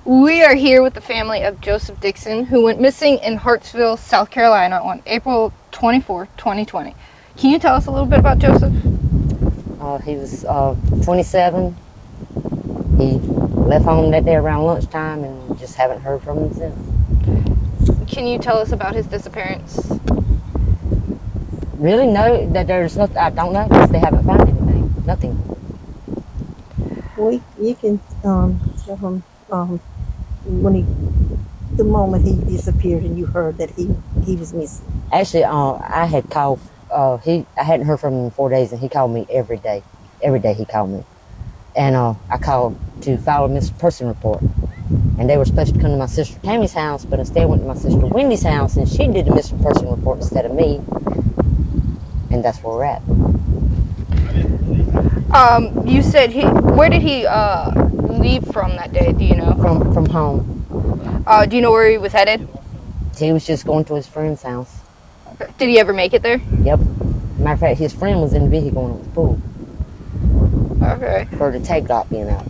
We are here with the family of Joseph Dixon, who went missing in Hartsville, South Carolina on April 24, 2020. Can you tell us a little bit about Joseph? He was 27. He left home that day around lunchtime and just haven't heard from him since. Can you tell us about his disappearance? Really, no, that there's nothing. I don't know because they haven't found anything. Nothing. Well, you can tell him the moment he disappeared and you heard that he was missing. Actually, I had called. I hadn't heard from him in 4 days, and he called me every day. Every day he called me, and I called to file a missing person report. And they were supposed to come to my sister Tammy's house, but instead went to my sister Wendy's house, and she did the missing person report instead of me. And that's where we're at. You said where did he leave from that day? Do you know? From home. Do you know where he was headed? He was just going to his friend's house. Did he ever make it there? Yep. Matter of fact, his friend was in the vehicle when it was pulled. Okay. For the tag light being out.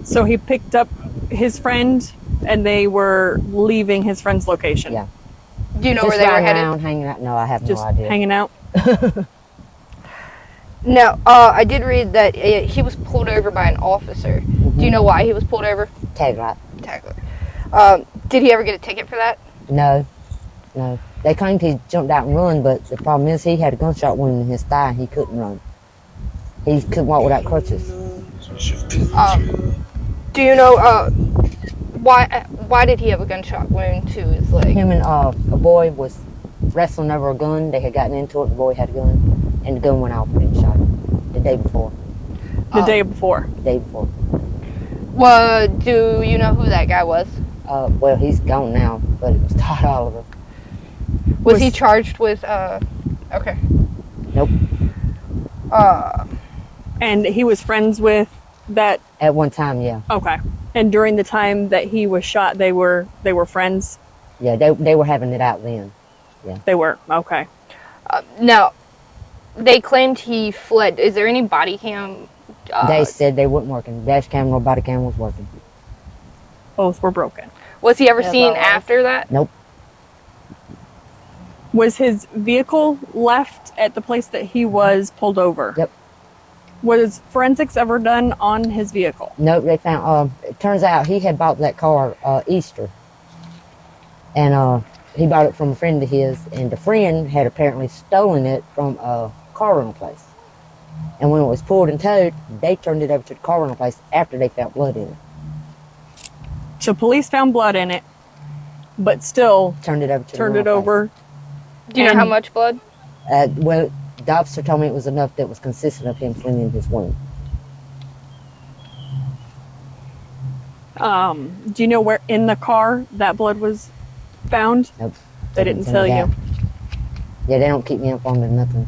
So he picked up his friend, and they were leaving his friend's location. Yeah. Do you know just where they were headed? Around, hanging out. No, I have Just no idea. hanging out. No, I did read that he was pulled over by an officer. Mm-hmm. Do you know why he was pulled over? Tag light. Did he ever get a ticket for that? No. They claimed he jumped out and run, but the problem is he had a gunshot wound in his thigh and he couldn't run. He couldn't walk without crutches. Do you know why did he have a gunshot wound to his leg? Him and a boy was wrestling over a gun. They had gotten into it. The boy had a gun, and the gun went off and he shot him the day before. The day before. The day before. Well, do you know who that guy was? Well, he's gone now, but it was Todd Oliver. Was he charged with? Okay. Nope. And he was friends with that. At one time, yeah. Okay. And during the time that he was shot, they were friends. Yeah, they were having it out then. Yeah. They were. Okay. Now, they claimed he fled. Is there any body cam? They said they weren't working. Dash cam or body cam was working. Both were broken. Was he ever seen after that? Nope. Was his vehicle left at the place that he was pulled over? Yep. Was forensics ever done on his vehicle? Nope, they found, it turns out he had bought that car Easter. And he bought it from a friend of his, and the friend had apparently stolen it from a car rental place. And when it was pulled and towed, they turned it over to the car rental place after they found blood in it. So police found blood in it, but still Turned it over to turned the it rental over. Do you know how much blood? place. Well, the officer told me it was enough that was consistent of him flinging his wound. Do you know where in the car that blood was found? Nope. They didn't tell you. Yeah, they don't keep me informed of nothing.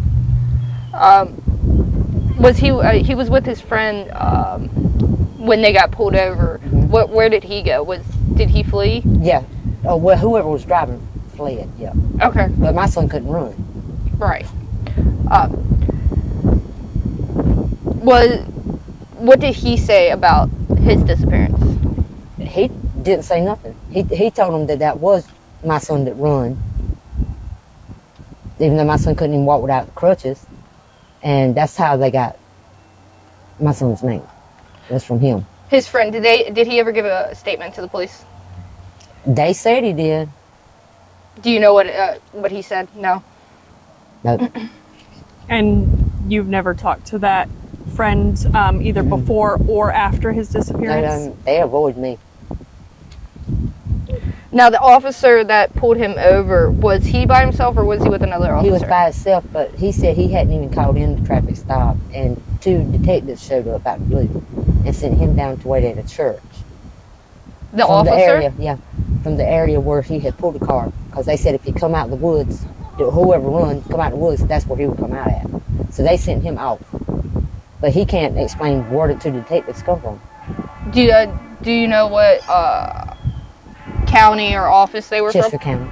Was he was with his friend when they got pulled over? Mm-hmm. Where did he go? Did he flee? Yeah. Oh, well, whoever was driving fled, yeah. Okay. But my son couldn't run. Right. What did he say about his disappearance? He didn't say nothing. He told him that was my son that run. Even though my son couldn't even walk without crutches. And that's how they got my son's name. It was from him. His friend, did he ever give a statement to the police? They said he did. Do you know what he said? No. Nope. And you've never talked to that friend either before or after his disappearance? They avoid me. Now, the officer that pulled him over, was he by himself or was he with another officer? He was by himself, but he said he hadn't even called in the traffic stop. And 2 detectives showed up out of the blue and sent him down to wait at a church. The from officer? The area, yeah, from the area where he had pulled the car. Because they said if he come out the woods, whoever run, come out the woods, that's where he would come out at. So they sent him off. But he can't explain where the 2 detectives come from. Do you know what county or office they were Chester from? County.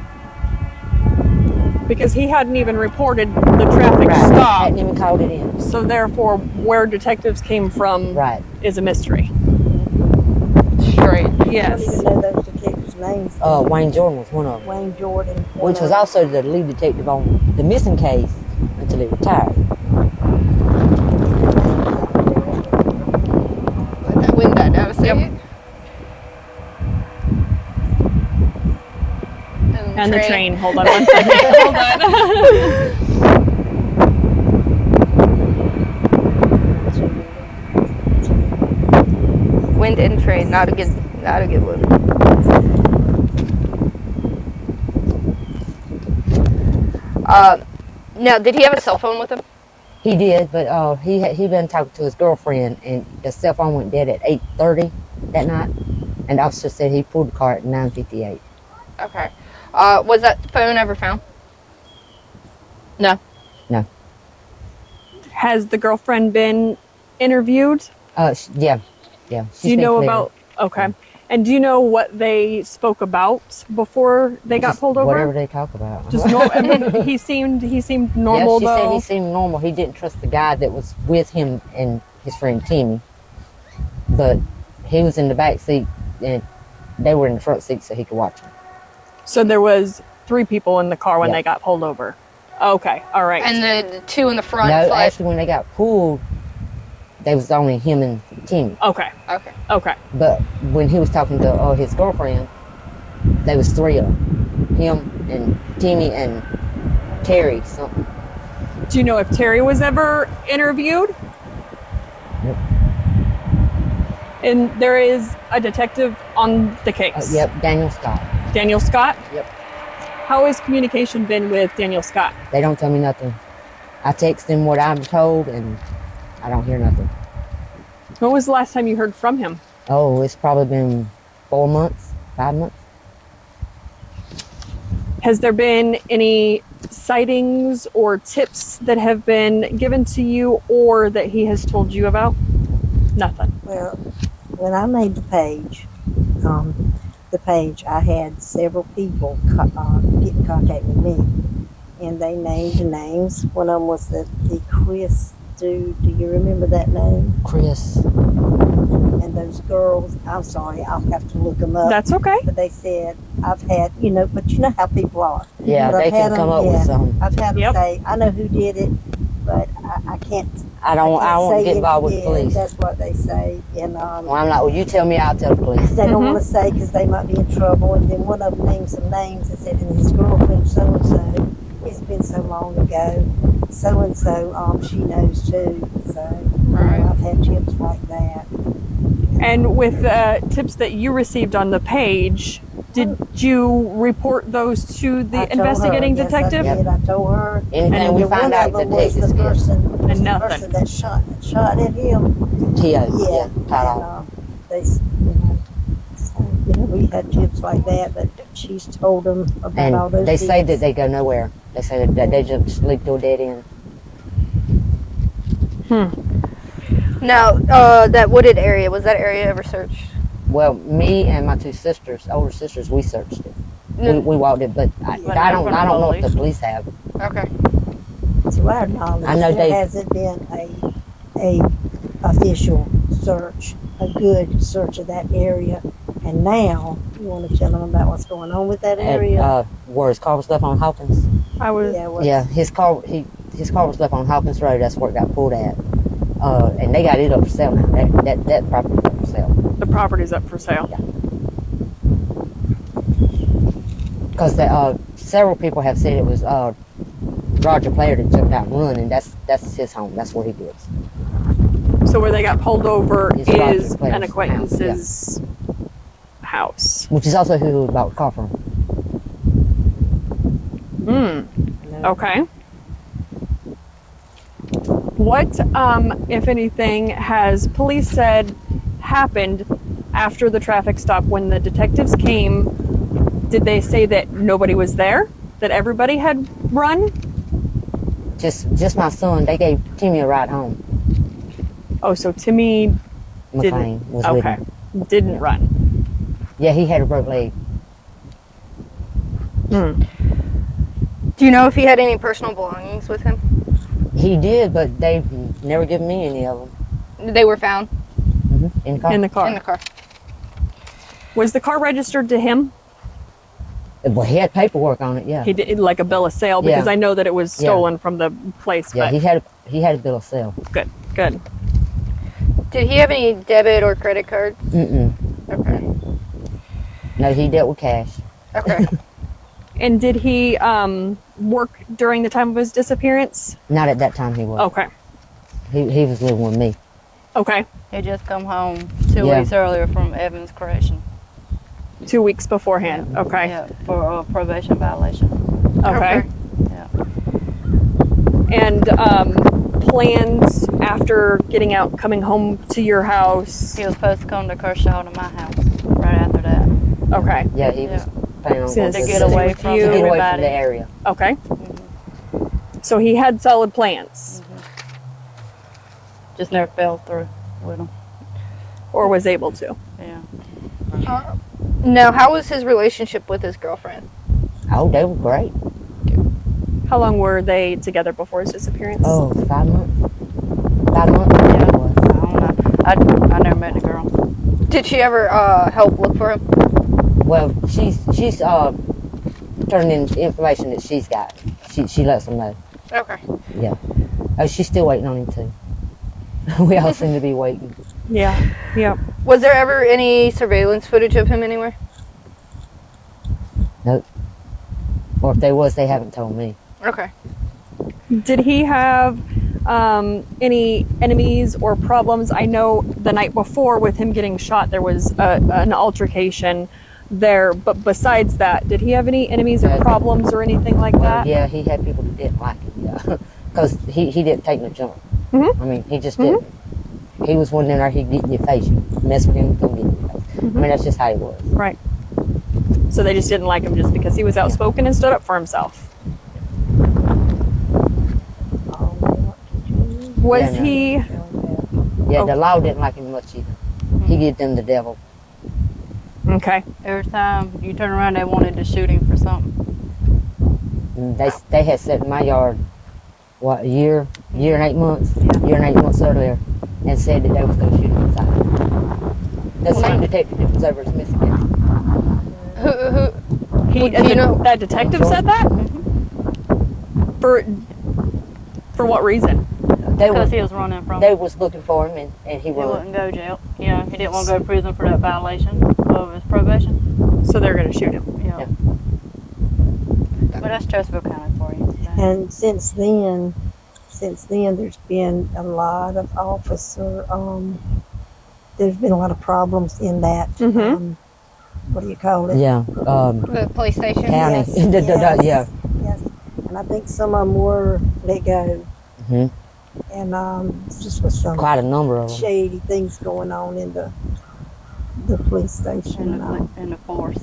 Because he hadn't even reported the traffic Right. stop. Hadn't even called it in. So therefore, where detectives came from Right. is a mystery. Straight strange. I don't Yes. even know those detectives' names. Wayne Jordan was one of them, Wayne Jordan. which was also the lead detective on the missing case until he retired. Let that wind die down a second. And the train. Hold on one second. Hold on. Wind and train, not a good one. Now, did he have a cell phone with him? He did, but he been talking to his girlfriend, and the cell phone went dead at 8:30 that night, and the officer said he pulled the car at 9:58. Okay. Was that phone ever found? No. No. Has the girlfriend been interviewed? Yeah. Do you know about? Okay. And do you know what they spoke about before they got pulled over? Whatever they talk about. Just no. I mean, he seemed normal yeah, she said though. he seemed normal. He didn't trust the guy that was with him and his friend Timmy, but he was in the back seat and they were in the front seat so he could watch them. So there was 3 people in the car when Yeah. they got pulled over. Okay. All right. And the 2 in the front. No, like, actually, when they got pulled, there was only him and Timmy. Okay. Okay. Okay. But when he was talking to his girlfriend, there was 3 of them. Him and Timmy and Terry something. Do you know if Terry was ever interviewed? Nope. And there is a detective on the case. Yep, Daniel Scott. Daniel Scott? Yep. How has communication been with Daniel Scott? They don't tell me nothing. I text him what I'm told and I don't hear nothing. When was the last time you heard from him? Oh, it's probably been 4 months, 5 months. Has there been any sightings or tips that have been given to you or that he has told you about? Nothing. Well, when I made the page, I had several people get in contact with me, and they named the names. One of them was the Chris dude. Do you remember that name? Chris. And those girls. I'm sorry, I'll have to look them up. That's okay. But they said I've had, but you know how people are. Yeah, But they I've had can come them, up with something. I've had them Yep. say, I know who did it, but I can't. I won't say get it. involved with the Yeah, police. That's what they say, and Well, I'm like, well, you tell me, I'll tell the police. they don't want to say because they might be in trouble. And then one of them named some names and said, and his girlfriend so and so. It's been so long ago. So and so, she knows too. So Right. I've had tips like that. And with tips that you received on the page, did you report those to I the told investigating her, detective? Yes, I did. I told her. Anything And we then find one out, of the them was the detectives person, And nothing. that shot at him. T.O. Yeah, tied and, off. they, so, we had tips like that, but she's told them about all And those they say tips. that they go nowhere. They say that they just lead to a dead end. Now, that wooded area, was that area ever searched? Well, me and my 2 sisters, older sisters, we searched it. We walked it, but I don't know if the police have. Okay. To our knowledge, I know there hasn't been a official search, a good search of that area. And now, you want to tell them about what's going on with that area? Where his car was left on Hawkins. I was. Yeah, his car was left on Hawkins Road. That's where it got pulled at. And they got it up for sale now. That property's up for sale. The property's up for sale. Yeah. Because several people have said it was Roger Player that jumped out and run, and that's his home. That's where he lives. So where they got pulled over It's Roger is Claire's an acquaintance's house. Which is also who bought the car from. Okay. What, if anything, has police said happened after the traffic stop when the detectives came? Did they say that nobody was there? That everybody had run? Just my son. They gave Timmy a ride home. Oh, so Timmy McLean was with okay, him. didn't run. Yeah, he had a broke leg. Do you know if he had any personal belongings with him? He did, but they've never given me any of them. They were found In the car. In the car. in the car. Was the car registered to him? Well, he had paperwork on it. Yeah. He did like a bill of sale because Yeah. I know that it was stolen from the place. Yeah. But He had a bill of sale. good, good. Did he have any debit or credit cards? Mm-mm. Okay. No, he dealt with cash. Okay. And did he work during the time of his disappearance? Not at that time he was. Okay, He was living with me. okay. He just come home 2 Yeah. weeks earlier from Evans Correction. 2 weeks beforehand. Okay, Yeah, for a probation violation. okay. Yeah. And plans after getting out, coming home to your house. He was supposed to come to Kershaw to my house right after that. Okay, Yeah, he was planning on So going to to get the- away to from get away from everybody. the area. okay. So he had solid plans, Just never fell through with him. or was able to. Yeah. Now, how was his relationship with his girlfriend? Oh, they were great. How long were they together before his disappearance? Oh, 5 months. 5 months. Yeah. It was. I don't know. I never met the girl. Did she ever help look for him? Well, she's turning in information that she's got. She lets them know. Okay. Yeah. Oh, she's still waiting on him too. We all seem to be waiting. Yeah, yeah. Was there ever any surveillance footage of him anywhere? Nope. Or if there was, they haven't told me. Okay. Did he have any enemies or problems? I know the night before with him getting shot, there was an altercation there. But besides that, did he have any enemies or problems or anything like Well, that? yeah, he had people that didn't like him. Yeah, because he didn't take no junk. Mhm. I mean, he just didn't. He was one in there. He'd get in your face. You mess with him, he'll get in your face. I mean, that's just how he was. Right. So they just didn't like him just because he was outspoken and stood up for himself. Was Yeah, no. he? Yeah, Oh. the law didn't like him much either. He gave them the devil. Okay. Every time you turn around, they wanted to shoot him for something. And they had set in my yard, what, a year and 8 months, year and 8 months earlier, and said that they was going to shoot him inside. The same detective that was over his missing case. Who He, do you know? that detective said that? For what reason? They Because were, he was running from they was looking for him, and he He run. wouldn't go jail. Yeah, he didn't want to go to prison for that violation of his probation. So they're going to shoot him. Yeah. Yeah. But that's Chesterfield County for you. And since then, there's been a lot of there's been a lot of problems in that, Mhm. what do you call it? Yeah, The police station? county. Yes, Yeah. Yes, and I think some of them were let go. hmm And just with some Quite a number of them. shady things going on in the police station. In the force.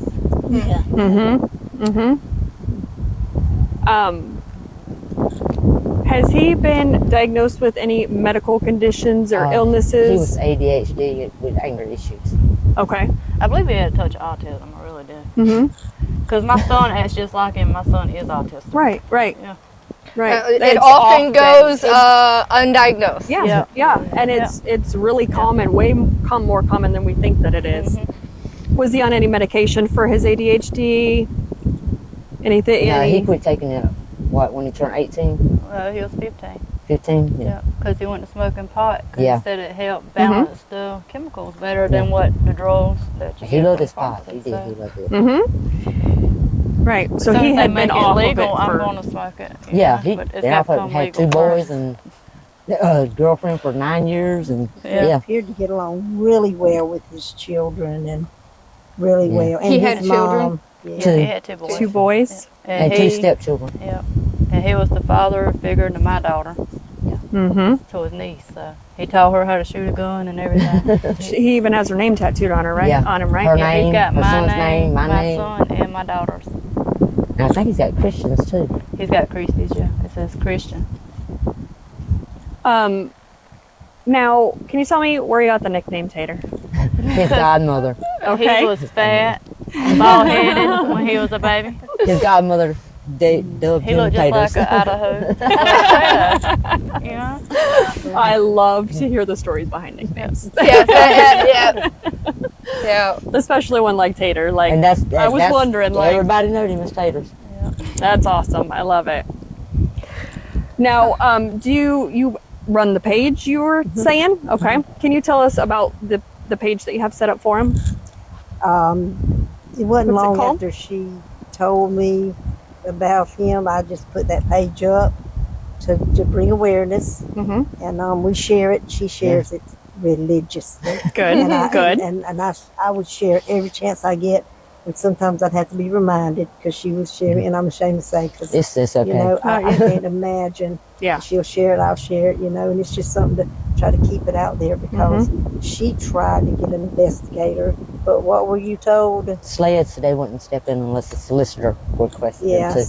Yeah. Mm-hmm. Mm-hmm. Has he been diagnosed with any medical conditions or He was illnesses? ADHD with anger issues. Okay. I believe he had a touch of autism. I really did. Mm-hmm. Because my son acts just like him. My son is autistic. Right. Right. Yeah. Right. It It's often goes It's- undiagnosed. Yeah, Yeah. yeah, and it's really common, way more common than we think that it is. Was he on any medication for his ADHD? Anything? Yeah, any- he quit taking it, when he turned 18, He was 15. 15? Yeah. Because he went to smoking pot. Because Yeah. he said it helped balance the chemicals better than what the drugs that you He get loved from his pot. He pharmacies. did. So He loved it. Mm-hmm. Right. So as soon he as they had make been it off legal, of it I'm for. going to smoke it. you Yeah, know, he but it's then got I to come had legal 2 boys first. and a girlfriend for 9 years, and Yeah. yeah. Appeared to get along really well with his children and really Yeah. well. And He his had children? mom, Yeah, Two. he had 2 boys. 2 boys. And he, 2 stepchildren. Yeah. And he was the father figure to my daughter, Mm-hmm. to his niece. So he taught her how to shoot a gun and everything. He even has her name tattooed on her, right? Yeah. On him, right? Her Yeah, name, he's got her my son's name, name, my my name. son, and my daughter's. And I think he's got Christians too. He's got Christy's, yeah. It says Christian. Now, can you tell me where you got the nickname Tater? His godmother. Okay. He was fat, bald-headed when he was a baby. His godmother dubbed He him looked just like Taters. an Idaho. You know? I love to hear the stories behind nicknames. Yes, yeah. Yeah. Especially one like Tater. Like, And that's I was wondering, like, everybody knowed him as Taters. that's awesome. I love it. Now, do you run the page you were saying? Okay. Can you tell us about the page that you have set up for him? It wasn't What's it long called? after she told me about him. I just put that page up to bring awareness, Mm-hmm. and we share it. She shares it religiously. Good. And I, Good. and I would share it every chance I get. And sometimes I'd have to be reminded because she was sharing, and I'm ashamed to say because It's okay. you know I yeah. can't imagine. Yeah. She'll share it, I'll share it, and it's just something to try to keep it out there because she tried to get an investigator, but what were you told? SLED said they wouldn't step in unless the solicitor requested Yeah, them to.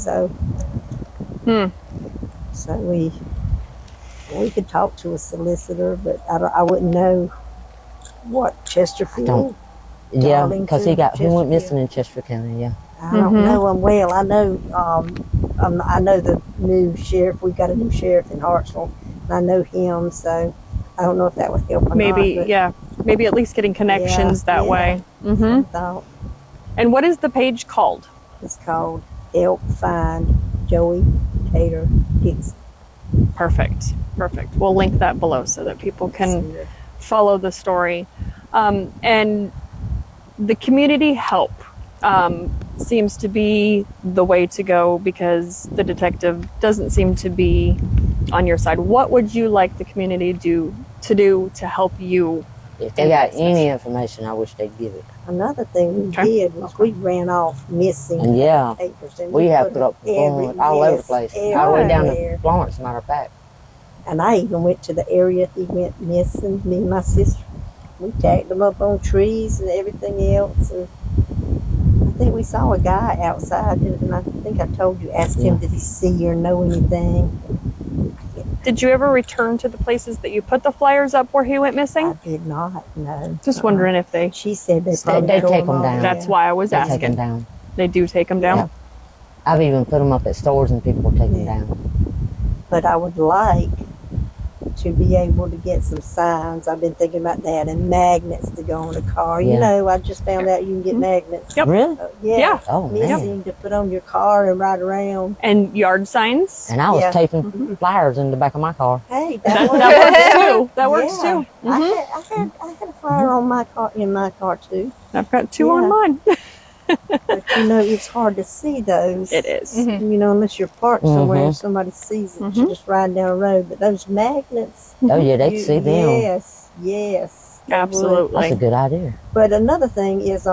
so we could talk to a solicitor, but I wouldn't know what Chesterfield. Yeah, because he Darlington, went Chesterfield. missing in Chester County. Yeah. I don't know him well. I know I know the new sheriff. We got a new sheriff in Hartsville, and I know him. So I don't know if that would help or Maybe, not. yeah. Maybe at least getting connections that way. Mm-hmm. Thought And what is the page called? it's called "Help Find Joey Tater Dixon." Perfect. Perfect. We'll link that below so that people can follow the story. And the community help seems to be the way to go because the detective doesn't seem to be on your side. What would you like the community to do to help you? If they got any information, I wish they'd give it. Another thing we did was we ran off missing And yeah, papers, and we have put put up all over the place, all the way down to Florence, as a matter of fact. And I even went to the area he went missing. Me and my sister, we tagged him up on trees and everything else. And I think we saw a guy outside, and I think I told you, asked him, did he see or know anything? Did you ever return to the places that you put the flyers up where he went missing? I did not, no. Just wondering if they. She said they They take them down. That's why I was They take them asking. down. They do take them down. Yeah. I've even put them up at stores and people will take them down. But I would like to be able to get some signs. I've been thinking about that, and magnets to go on a car. You Yeah. know, I just found out you can get magnets. Yep. Really? Yeah. Oh, man. Missing to put on your car and ride around. And yard signs. And I was Yeah. taping flyers in the back of my car. Hey, That was- works too. That works Yeah. too. I had a flyer on my car too. I've got two Yeah. on mine. But it's hard to see those. It is. Unless you're parked somewhere and somebody sees it, you're just riding down the road. But those magnets, Oh, yeah, they can see them. Yes, yes, they would. Absolutely. That's a good idea. But another thing is,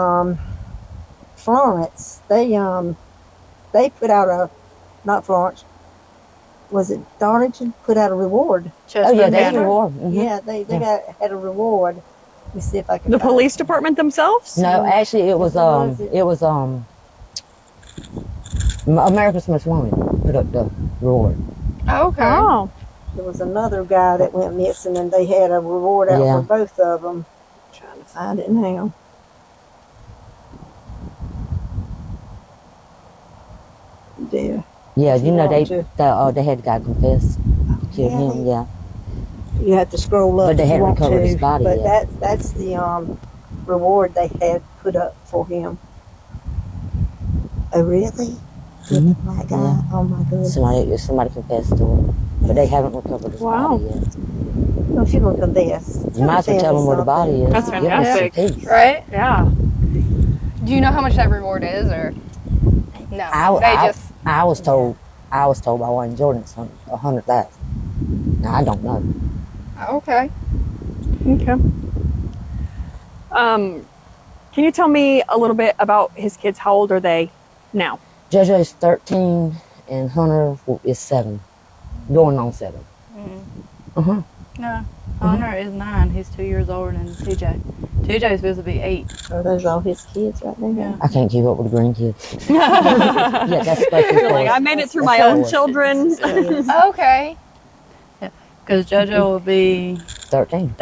Florence. They put out not Florence. Was it Darlington? Put out a reward. Oh, yeah, they Chester. reward. Yeah, they had a reward. Let me see if I can. The find police it. department themselves? No, actually, it was Was it? America's Most Wanted put up the reward. Okay. Oh. There was another guy that went missing, and they had a reward out Yeah. for both of them. I'm trying to find it now. There. Yeah, You they want to- they had the guy confess, killed Yeah, him. Yeah, You have to scroll up. But they if you hadn't want recovered to, his body But yet. that's the reward they had put up for him. Oh really? Mhm. My God! Yeah. Oh my goodness! somebody confessed to it, but they haven't recovered his Wow. body yet. Well, if you're gonna confess, You might as well tell them where the body is. That's Give them some fantastic. peace. Right? Yeah. Do you know how much that reward is, or no? I was told by Wayne Jordan it's 100,000. Now I don't know. Okay. Okay. Can you tell me a little bit about his kids? How old are they now? JoJo's 13 and Hunter is 7, going on 7. No, Hunter is 9. He's 2 years older than TJ. TJ's supposed to be 8. are those all his kids right there? Yeah. I can't keep up with the grandkids. Yeah, that's supposed You're like, I made it through my own children. Okay. Because JoJo will be 13.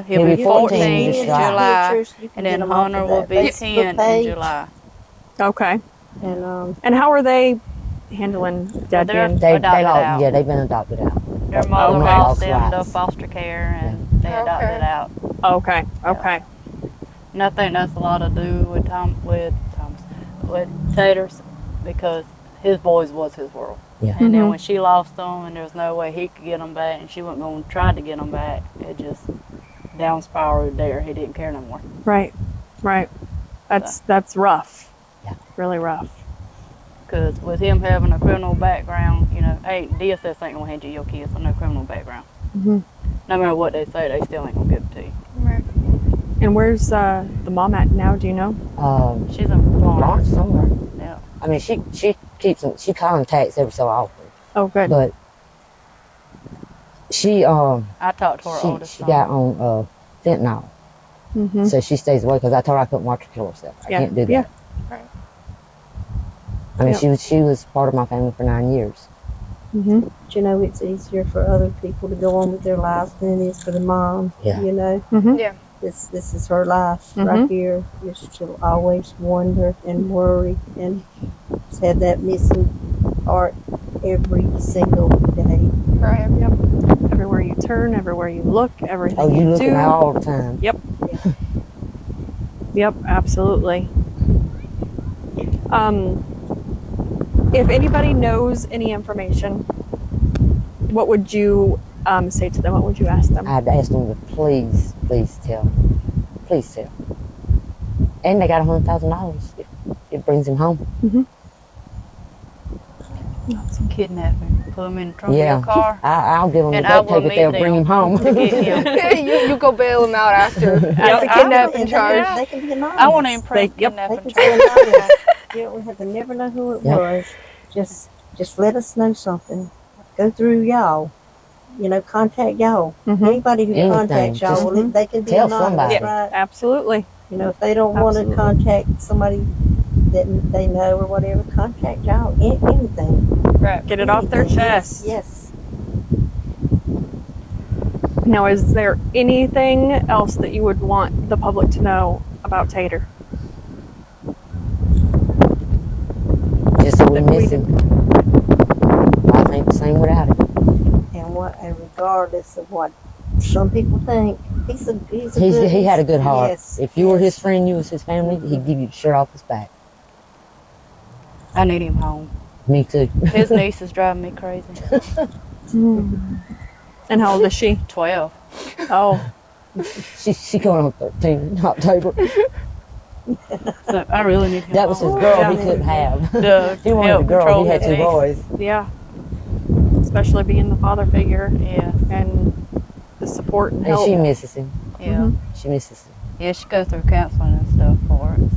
he'll be 14 this in July. July, and then Hunter will be 10 in July. Okay. And And how are they handling dad They're- being? They Adopted all, out. yeah, they've been adopted out. Their mother Okay. lost them to Rights. foster care, and they adopted Okay. out. Okay. Okay. And I think that's a lot to do with with Tater's, because his boys was his world. Yeah. And then when she lost them and there was no way he could get them back, and she wasn't going to try to get them back, it just down spiraled there. He didn't care no more. Right. That's rough. Yeah. Really rough. Because with him having a criminal background, you know, DSS ain't going to hand you your kids with no criminal background. Mm-hmm. No matter what they say, they still ain't going to give it to you. Right. And where's the mom at now? Do you know? She's in Florence Florence. somewhere. Yeah. I mean, she contacts every so often, Oh, good. but she I talked to her oldest she son. got on fentanyl, Mm-hmm. so she stays away because I told her I couldn't watch her kill herself. I Yeah. can't do that. Yeah. Right. I mean, Yeah. she was part of my family for 9 years. Mm-hmm. But, you know, it's easier for other people to go on with their lives than it is for the mom. Yeah. You know, Mm-hmm. Yeah. this is her life Mhm. right here. She'll always wonder and worry and just have that missing part every single day. Right. Yep. Everywhere you turn, everywhere you look, everything Oh, you looking do. at all the time. Yep, absolutely. If anybody knows any information, what would you say to them? What would you ask them? I'd ask them to please tell. Please tell. And they got $100,000 if it brings him home. Kidnapping. Put him in the trunk Yeah. of your car. I'll give them the And duct I will tape if meet they'll them bring him home. to get him. you go bail him out after the I- kidnapping And charge. they can be anonymous. I want to impress Yep. They kidnapping can be charge. anonymous. You don't have to never know who it Yep. was. Just let us know something. Go through y'all. You know, contact y'all. Mhm. Anybody who Anything. contacts y'all, Just well, they can be tell anonymous, somebody. right? Absolutely. You know, if they don't want to Absolutely. contact somebody that they know or whatever, contact y'all. Anything. Right. Get it off their Anything. chest. Yes. Now, is there anything else that you would want the public to know about Tater? Just so we That we miss him. I think the same without him. And regardless of what some people think, he's a good. He had a good heart. Yes. If you were his friend, you was his family, he'd give you the shirt off his back. I need him home. Me too. His niece is driving me crazy. And how old is she? 12. Oh, She going on 13 in October. So I really need him That was his home. girl Yeah. he couldn't have. To He wanted a help girl. control He had his two niece. boys. yeah. Especially being the father figure Yeah. and the support and And help. she misses him. Yeah. She misses him. Yeah, she goes through counseling and stuff for it.